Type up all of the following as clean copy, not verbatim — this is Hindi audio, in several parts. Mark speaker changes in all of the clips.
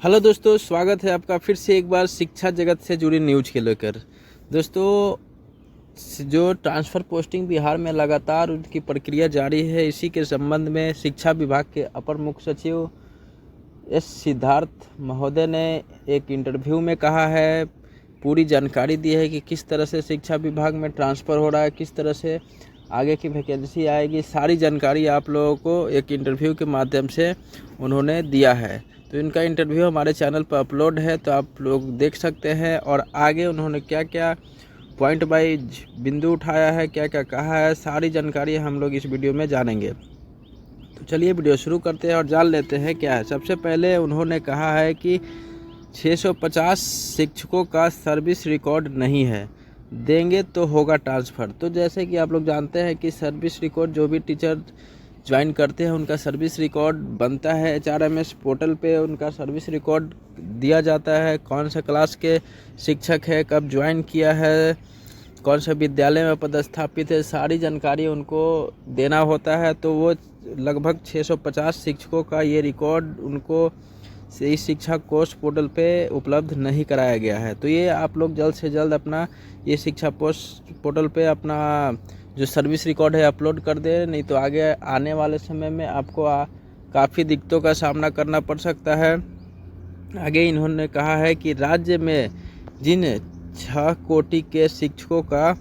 Speaker 1: हेलो दोस्तों, स्वागत है आपका फिर से एक बार शिक्षा जगत से जुड़ी न्यूज के लेकर। दोस्तों, जो ट्रांसफ़र पोस्टिंग बिहार में लगातार उनकी प्रक्रिया जारी है, इसी के संबंध में शिक्षा विभाग के अपर मुख्य सचिव एस सिद्धार्थ महोदय ने एक इंटरव्यू में कहा है, पूरी जानकारी दी है कि किस तरह से शिक्षा विभाग में ट्रांसफ़र हो रहा है, किस तरह से आगे की वैकेंसी आएगी। सारी जानकारी आप लोगों को एक इंटरव्यू के माध्यम से उन्होंने दिया है। तो इनका इंटरव्यू हमारे चैनल पर अपलोड है, तो आप लोग देख सकते हैं। और आगे उन्होंने क्या क्या पॉइंट वाइज बिंदु उठाया है, क्या क्या कहा है, सारी जानकारी हम लोग इस वीडियो में जानेंगे। तो चलिए वीडियो शुरू करते हैं और जान लेते हैं क्या है। सबसे पहले उन्होंने कहा है कि 650 शिक्षकों का सर्विस रिकॉर्ड नहीं है, देंगे तो होगा ट्रांसफ़र। तो जैसे कि आप लोग जानते हैं कि सर्विस रिकॉर्ड जो भी टीचर ज्वाइन करते हैं उनका सर्विस रिकॉर्ड बनता है। HRMS पोर्टल पे उनका सर्विस रिकॉर्ड दिया जाता है, कौन सा क्लास के शिक्षक है, कब ज्वाइन किया है, कौन सा विद्यालय में पदस्थापित है, सारी जानकारी उनको देना होता है। तो वो लगभग 650 शिक्षकों का ये रिकॉर्ड उनको इस शिक्षा कोर्स पोर्टल पे उपलब्ध नहीं कराया गया है। तो ये आप लोग जल्द से जल्द अपना ये शिक्षा पोस्ट पोर्टल पे अपना जो सर्विस रिकॉर्ड है अपलोड कर दे, नहीं तो आगे आने वाले समय में आपको काफ़ी दिक्कतों का सामना करना पड़ सकता है। आगे इन्होंने कहा है कि राज्य में जिन 6 कोटि के शिक्षकों का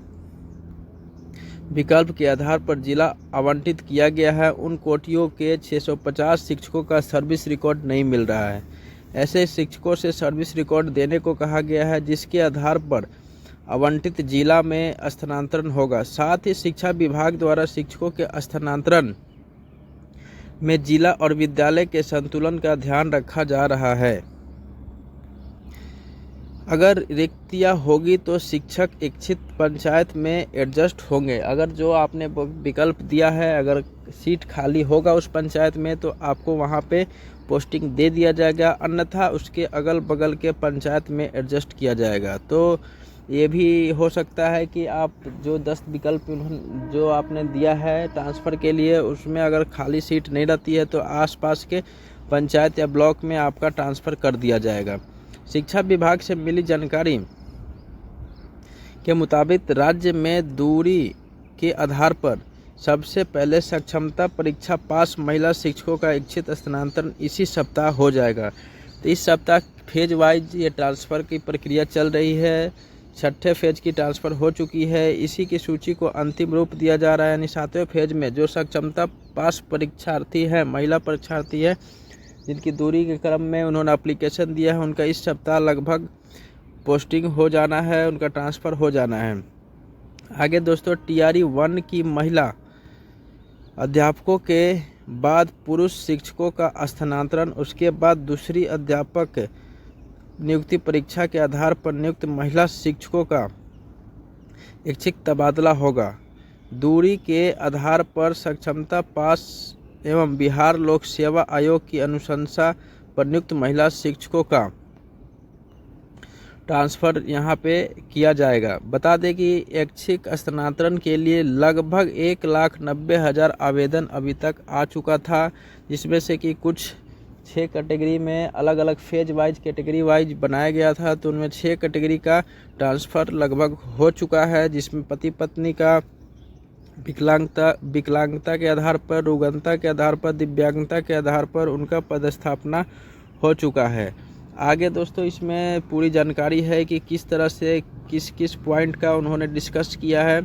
Speaker 1: विकल्प के आधार पर जिला आवंटित किया गया है, उन कोटियों के 650 शिक्षकों का सर्विस रिकॉर्ड नहीं मिल रहा है। ऐसे शिक्षकों से सर्विस रिकॉर्ड देने को कहा गया है, जिसके आधार पर आवंटित जिला में स्थानांतरण होगा। साथ ही शिक्षा विभाग द्वारा शिक्षकों के स्थानांतरण में जिला और विद्यालय के संतुलन का ध्यान रखा जा रहा है। अगर रिक्तियाँ होगी तो शिक्षक इच्छित पंचायत में एडजस्ट होंगे। अगर जो आपने विकल्प दिया है, अगर सीट खाली होगा उस पंचायत में, तो आपको वहाँ पे पोस्टिंग दे दिया जाएगा, अन्यथा उसके अगल बगल के पंचायत में एडजस्ट किया जाएगा। तो ये भी हो सकता है कि आप जो 10 विकल्प जो आपने दिया है ट्रांसफ़र के लिए, उसमें अगर खाली सीट नहीं रहती है तो आसपास के पंचायत या ब्लॉक में आपका ट्रांसफ़र कर दिया जाएगा। शिक्षा विभाग से मिली जानकारी के मुताबिक राज्य में दूरी के आधार पर सबसे पहले सक्षमता परीक्षा पास महिला शिक्षकों का इच्छित स्थानांतरण इसी सप्ताह हो जाएगा। तो इस सप्ताह फेज वाइज ये ट्रांसफ़र की प्रक्रिया चल रही है। 6ठे फेज की ट्रांसफ़र हो चुकी है, इसी की सूची को अंतिम रूप दिया जा रहा है। यानी 7वें फेज में जो सक्षमता पास परीक्षार्थी है, महिला परीक्षार्थी है, जिनकी दूरी के क्रम में उन्होंने एप्लीकेशन दिया है, उनका इस सप्ताह लगभग पोस्टिंग हो जाना है, उनका ट्रांसफ़र हो जाना है। आगे दोस्तों, TRE 1 की महिला अध्यापकों के बाद पुरुष शिक्षकों का स्थानांतरण, उसके बाद दूसरी अध्यापक नियुक्ति परीक्षा के आधार पर नियुक्त महिला शिक्षकों का इच्छित तबादला होगा। दूरी के आधार पर सक्षमता पास एवं बिहार लोक सेवा आयोग की अनुशंसा पर नियुक्त महिला शिक्षकों का ट्रांसफ़र यहाँ पे किया जाएगा। बता दें कि ऐच्छिक स्थानांतरण के लिए लगभग 1,90,000 आवेदन अभी तक आ चुका था, जिसमें से कि कुछ 6 कैटेगरी में अलग अलग फेज वाइज कैटेगरी वाइज बनाया गया था। तो उनमें 6 कैटेगरी का ट्रांसफ़र लगभग हो चुका है, जिसमें पति पत्नी का विकलांगता के आधार पर, रुग्णता के आधार पर, दिव्यांगता के आधार पर उनका पदस्थापना हो चुका है। आगे दोस्तों, इसमें पूरी जानकारी है कि किस तरह से किस किस पॉइंट का उन्होंने डिस्कस किया है।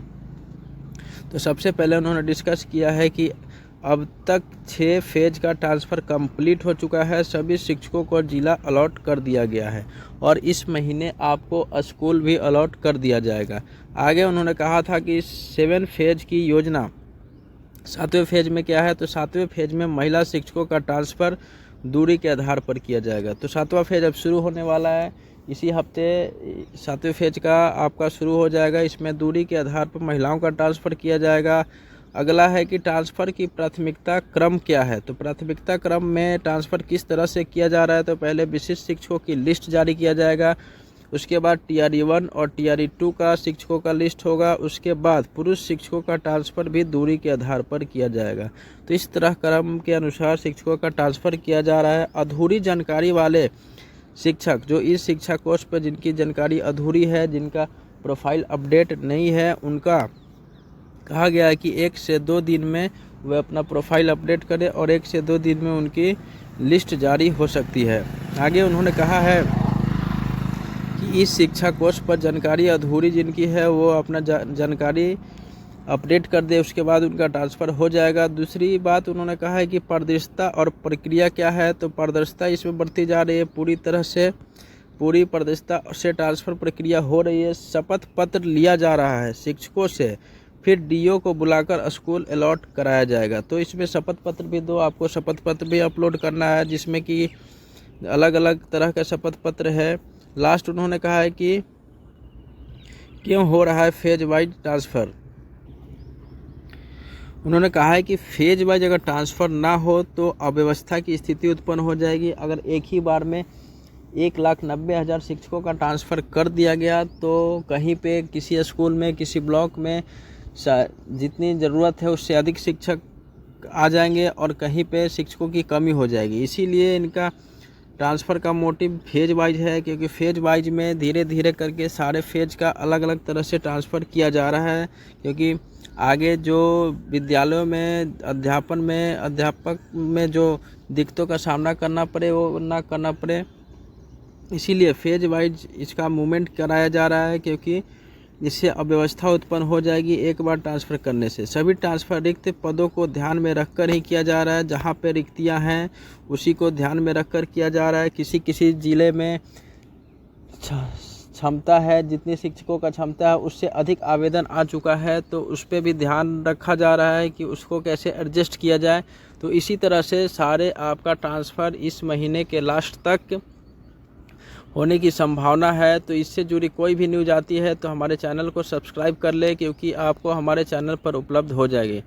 Speaker 1: तो सबसे पहले उन्होंने डिस्कस किया है कि अब तक 6 फेज का ट्रांसफ़र कंप्लीट हो चुका है, सभी शिक्षकों को जिला अलॉट कर दिया गया है और इस महीने आपको स्कूल भी अलॉट कर दिया जाएगा। आगे उन्होंने कहा था कि 7 फेज की योजना 7वें फेज में क्या है, तो 7वें फेज में महिला शिक्षकों का ट्रांसफ़र दूरी के आधार पर किया जाएगा। तो 7वां फेज अब शुरू होने वाला है, इसी हफ्ते 7वें फेज का आपका शुरू हो जाएगा। इसमें दूरी के आधार पर महिलाओं का ट्रांसफ़र किया जाएगा। अगला है कि ट्रांसफ़र की प्राथमिकता क्रम क्या है। तो प्राथमिकता क्रम में ट्रांसफ़र किस तरह से किया जा रहा है, तो पहले विशिष्ट शिक्षकों की लिस्ट जारी किया जाएगा, उसके बाद TRE 1 और TRE 2 का शिक्षकों का लिस्ट होगा। उसके बाद पुरुष शिक्षकों का ट्रांसफ़र भी दूरी के आधार पर किया जाएगा। तो इस तरह क्रम के अनुसार शिक्षकों का ट्रांसफ़र किया जा रहा है। अधूरी जानकारी वाले शिक्षक जो इस शिक्षा कोर्स पर जिनकी जानकारी अधूरी है, जिनका प्रोफाइल अपडेट नहीं है, उनका कहा गया है कि 1 से 2 दिन में वह अपना प्रोफाइल अपडेट करें और 1 से 2 दिन में उनकी लिस्ट जारी हो सकती है। आगे उन्होंने कहा है कि इस शिक्षा कोर्स पर जानकारी अधूरी जिनकी है वो अपना जानकारी अपडेट कर दे, उसके बाद उनका ट्रांसफ़र हो जाएगा। दूसरी बात उन्होंने कहा है कि पारदर्शिता और प्रक्रिया क्या है, तो पारदर्शिता इसमें बढ़ती जा रही है। पूरी पारदर्शिता से ट्रांसफ़र प्रक्रिया हो रही है। शपथ पत्र लिया जा रहा है शिक्षकों से, फिर DO को बुलाकर स्कूल अलॉट कराया जाएगा। तो इसमें शपथ पत्र भी दो, आपको शपथ पत्र भी अपलोड करना है, जिसमें कि अलग अलग तरह का शपथ पत्र है। लास्ट उन्होंने कहा है कि क्यों हो रहा है फेज वाइज ट्रांसफ़र। उन्होंने कहा है कि फेज वाइज अगर ट्रांसफ़र ना हो तो अव्यवस्था की स्थिति उत्पन्न हो जाएगी। अगर एक ही बार में 1,90,000 शिक्षकों का ट्रांसफ़र कर दिया गया तो कहीं पे किसी स्कूल में, किसी ब्लॉक में जितनी ज़रूरत है उससे अधिक शिक्षक आ जाएंगे और कहीं पे शिक्षकों की कमी हो जाएगी। इसीलिए इनका ट्रांसफ़र का मोटिव फेज वाइज है, क्योंकि फेज वाइज में धीरे धीरे करके सारे फेज का अलग अलग तरह से ट्रांसफ़र किया जा रहा है, क्योंकि आगे जो विद्यालयों में अध्यापक में जो दिक्कतों का सामना करना पड़े वो ना करना पड़े, इसीलिए फेज वाइज इसका मूवमेंट कराया जा रहा है, क्योंकि इससे अव्यवस्था उत्पन्न हो जाएगी एक बार ट्रांसफ़र करने से। सभी ट्रांसफ़र रिक्त पदों को ध्यान में रखकर ही किया जा रहा है। जहां पे रिक्तियां हैं उसी को ध्यान में रखकर किया जा रहा है। किसी ज़िले में क्षमता है, जितनी शिक्षकों का क्षमता है उससे अधिक आवेदन आ चुका है, तो उस पर भी ध्यान रखा जा रहा है कि उसको कैसे एडजस्ट किया जाए। तो इसी तरह से सारे आपका ट्रांसफ़र इस महीने के लास्ट तक होने की संभावना है। तो इससे जुड़ी कोई भी न्यूज़ आती है तो हमारे चैनल को सब्सक्राइब कर ले, क्योंकि आपको हमारे चैनल पर उपलब्ध हो जाएगी।